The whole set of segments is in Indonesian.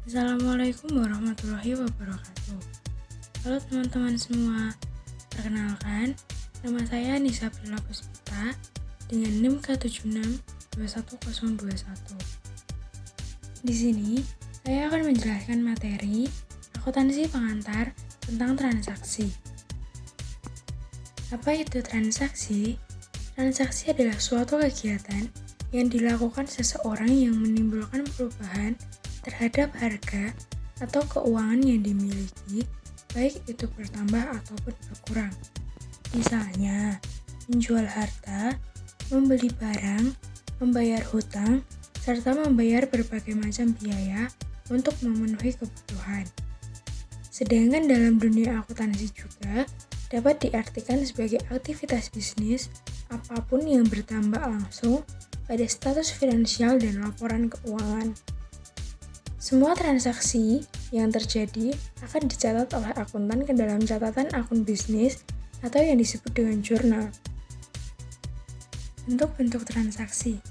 Assalamualaikum warahmatullahi wabarakatuh. Halo teman-teman semua, perkenalkan, nama saya Nisa Prila Puspita dengan NIM K76 21021. Di sini, saya akan menjelaskan materi akuntansi pengantar tentang transaksi. Apa itu transaksi? Transaksi adalah suatu kegiatan yang dilakukan seseorang yang menimbulkan perubahan terhadap harga atau keuangan yang dimiliki, baik itu bertambah ataupun berkurang. Misalnya, menjual harta, membeli barang, membayar hutang, serta membayar berbagai macam biaya untuk memenuhi kebutuhan. Sedangkan dalam dunia akuntansi juga dapat diartikan sebagai aktivitas bisnis apapun yang bertambah langsung pada status finansial dan laporan keuangan. Semua transaksi yang terjadi akan dicatat oleh akuntan ke dalam catatan akun bisnis atau yang disebut dengan jurnal. Bentuk-bentuk transaksi.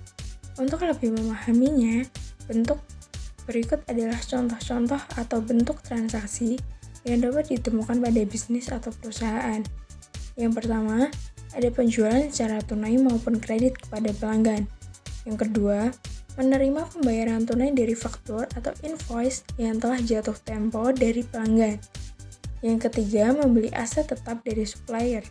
Untuk lebih memahaminya, bentuk berikut adalah contoh-contoh atau bentuk transaksi yang dapat ditemukan pada bisnis atau perusahaan. Yang pertama, ada penjualan secara tunai maupun kredit kepada pelanggan. Yang kedua, menerima pembayaran tunai dari faktur atau invoice yang telah jatuh tempo dari pelanggan. Yang ketiga, membeli aset tetap dari supplier.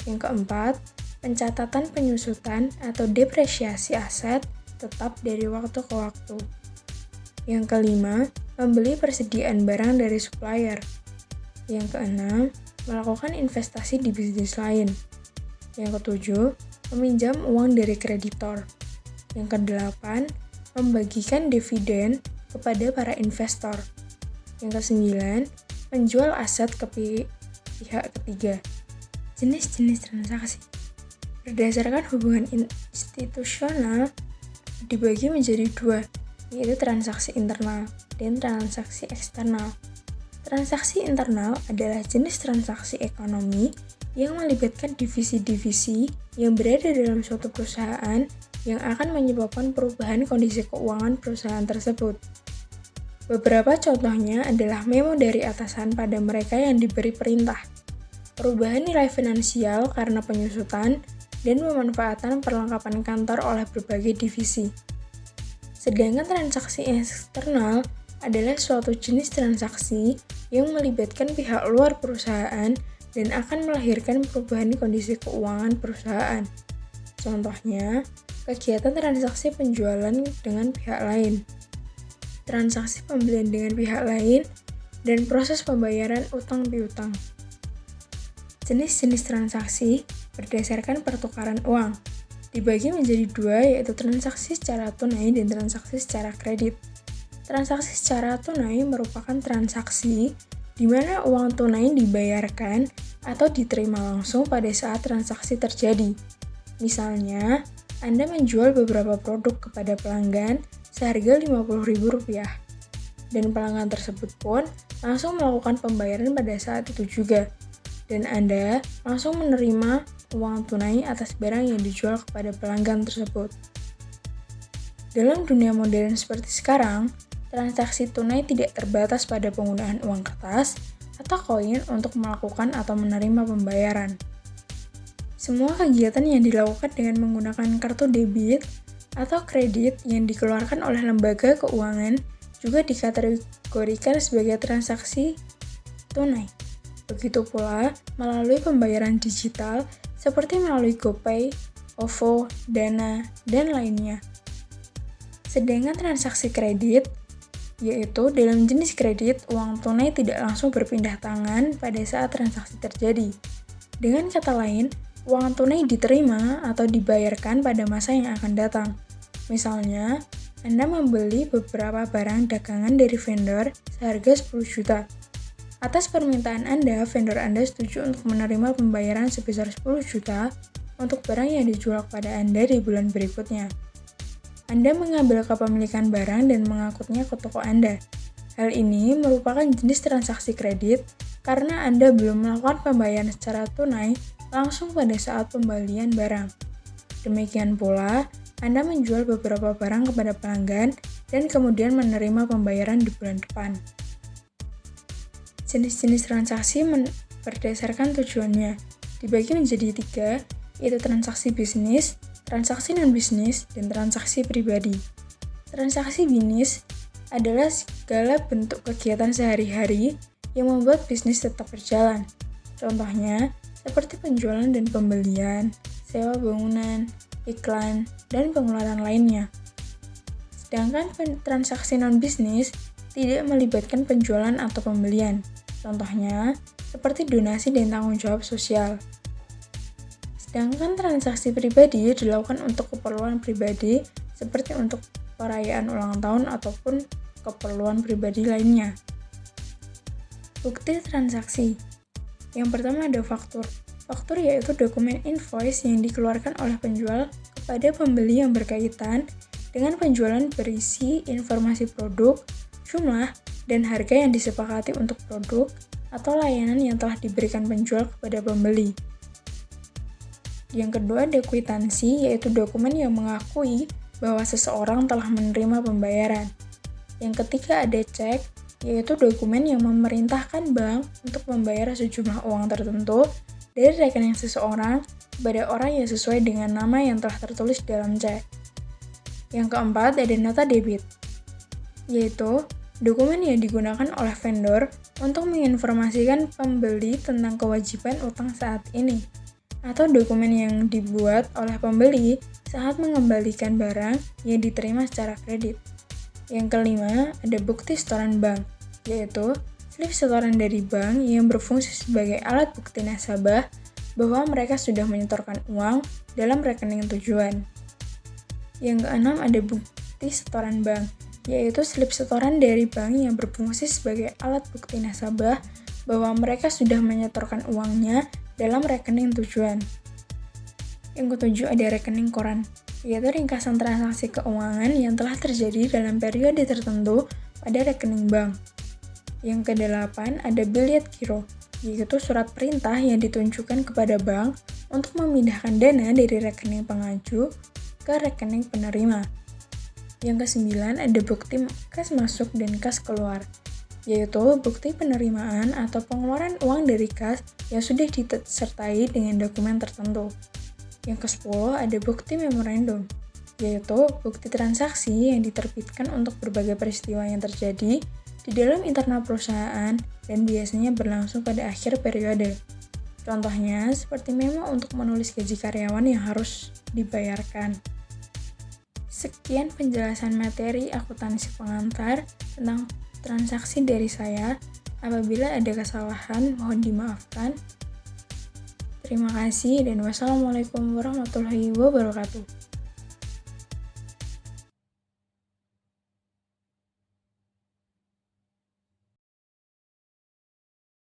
Yang keempat, pencatatan penyusutan atau depresiasi aset tetap dari waktu ke waktu. Yang kelima, membeli persediaan barang dari supplier. Yang keenam, melakukan investasi di bisnis lain. Yang ketujuh, meminjam uang dari kreditor. Yang kedelapan, membagikan dividen kepada para investor. Yang kesembilan, menjual aset ke pihak ketiga. Jenis-jenis transaksi berdasarkan hubungan institusional dibagi menjadi dua, yaitu transaksi internal dan transaksi eksternal. Transaksi internal adalah jenis transaksi ekonomi yang melibatkan divisi-divisi yang berada dalam suatu perusahaan yang akan menyebabkan perubahan kondisi keuangan perusahaan tersebut. Beberapa contohnya adalah memo dari atasan pada mereka yang diberi perintah, perubahan nilai finansial karena penyusutan, dan pemanfaatan perlengkapan kantor oleh berbagai divisi. Sedangkan transaksi eksternal adalah suatu jenis transaksi yang melibatkan pihak luar perusahaan dan akan melahirkan perubahan kondisi keuangan perusahaan. Contohnya, kegiatan transaksi penjualan dengan pihak lain, transaksi pembelian dengan pihak lain, dan proses pembayaran utang piutang. Jenis-jenis transaksi berdasarkan pertukaran uang dibagi menjadi dua, yaitu transaksi secara tunai dan transaksi secara kredit. Transaksi secara tunai merupakan transaksi di mana uang tunai dibayarkan atau diterima langsung pada saat transaksi terjadi. Misalnya, Anda menjual beberapa produk kepada pelanggan seharga Rp50.000, dan pelanggan tersebut pun langsung melakukan pembayaran pada saat itu juga, dan Anda langsung menerima uang tunai atas barang yang dijual kepada pelanggan tersebut. Dalam dunia modern seperti sekarang, transaksi tunai tidak terbatas pada penggunaan uang kertas atau koin untuk melakukan atau menerima pembayaran. Semua kegiatan yang dilakukan dengan menggunakan kartu debit atau kredit yang dikeluarkan oleh lembaga keuangan juga dikategorikan sebagai transaksi tunai. Begitu pula melalui pembayaran digital seperti melalui GoPay, OVO, Dana, dan lainnya. Sedangkan transaksi kredit, yaitu dalam jenis kredit, uang tunai tidak langsung berpindah tangan pada saat transaksi terjadi. Dengan kata lain, uang tunai diterima atau dibayarkan pada masa yang akan datang. Misalnya, Anda membeli beberapa barang dagangan dari vendor seharga 10 juta. Atas permintaan Anda, vendor Anda setuju untuk menerima pembayaran sebesar 10 juta untuk barang yang dijual kepada Anda di bulan berikutnya. Anda mengambil kepemilikan barang dan mengangkutnya ke toko Anda. Hal ini merupakan jenis transaksi kredit karena Anda belum melakukan pembayaran secara tunai langsung pada saat pembelian barang. Demikian pula, Anda menjual beberapa barang kepada pelanggan dan kemudian menerima pembayaran di bulan depan. Jenis-jenis transaksi berdasarkan tujuannya dibagi menjadi 3, yaitu transaksi bisnis, transaksi non-bisnis, dan transaksi pribadi. Transaksi bisnis adalah segala bentuk kegiatan sehari-hari yang membuat bisnis tetap berjalan. Contohnya, seperti penjualan dan pembelian, sewa bangunan, iklan, dan pengeluaran lainnya. Sedangkan transaksi non-bisnis tidak melibatkan penjualan atau pembelian. Contohnya, seperti donasi dan tanggung jawab sosial. Sedangkan transaksi pribadi dilakukan untuk keperluan pribadi seperti untuk perayaan ulang tahun ataupun keperluan pribadi lainnya. Bukti transaksi. Yang pertama ada faktur. Faktur yaitu dokumen invoice yang dikeluarkan oleh penjual kepada pembeli yang berkaitan dengan penjualan berisi informasi produk, jumlah, dan harga yang disepakati untuk produk atau layanan yang telah diberikan penjual kepada pembeli. Yang kedua ada kwitansi, yaitu dokumen yang mengakui bahwa seseorang telah menerima pembayaran. Yang ketiga ada cek, yaitu dokumen yang memerintahkan bank untuk membayar sejumlah uang tertentu dari rekening seseorang kepada orang yang sesuai dengan nama yang telah tertulis dalam cek. Yang keempat ada nota debit, yaitu dokumen yang digunakan oleh vendor untuk menginformasikan pembeli tentang kewajiban utang saat ini, atau dokumen yang dibuat oleh pembeli saat mengembalikan barang yang diterima secara kredit. Yang kelima, ada bukti setoran bank, yaitu slip setoran dari bank yang berfungsi sebagai alat bukti nasabah bahwa mereka sudah menyetorkan uang dalam rekening tujuan. Yang keenam, ada bukti setoran bank, yaitu slip setoran dari bank yang berfungsi sebagai alat bukti nasabah bahwa mereka sudah menyetorkan uangnya dalam rekening tujuan. Yang ketujuh ada rekening koran, yaitu ringkasan transaksi keuangan yang telah terjadi dalam periode tertentu pada rekening bank. Yang kedelapan ada billet giro, yaitu surat perintah yang ditunjukkan kepada bank untuk memindahkan dana dari rekening pengaju ke rekening penerima. Yang kesembilan ada bukti kas masuk dan kas keluar, yaitu bukti penerimaan atau pengeluaran uang dari kas yang sudah disertai dengan dokumen tertentu. Yang ke-10 ada bukti memorandum, yaitu bukti transaksi yang diterbitkan untuk berbagai peristiwa yang terjadi di dalam internal perusahaan dan biasanya berlangsung pada akhir periode. Contohnya seperti memo untuk menulis gaji karyawan yang harus dibayarkan. Sekian penjelasan materi akuntansi pengantar tentang transaksi dari saya. Apabila ada kesalahan, mohon dimaafkan. Terima kasih dan wassalamualaikum warahmatullahi wabarakatuh.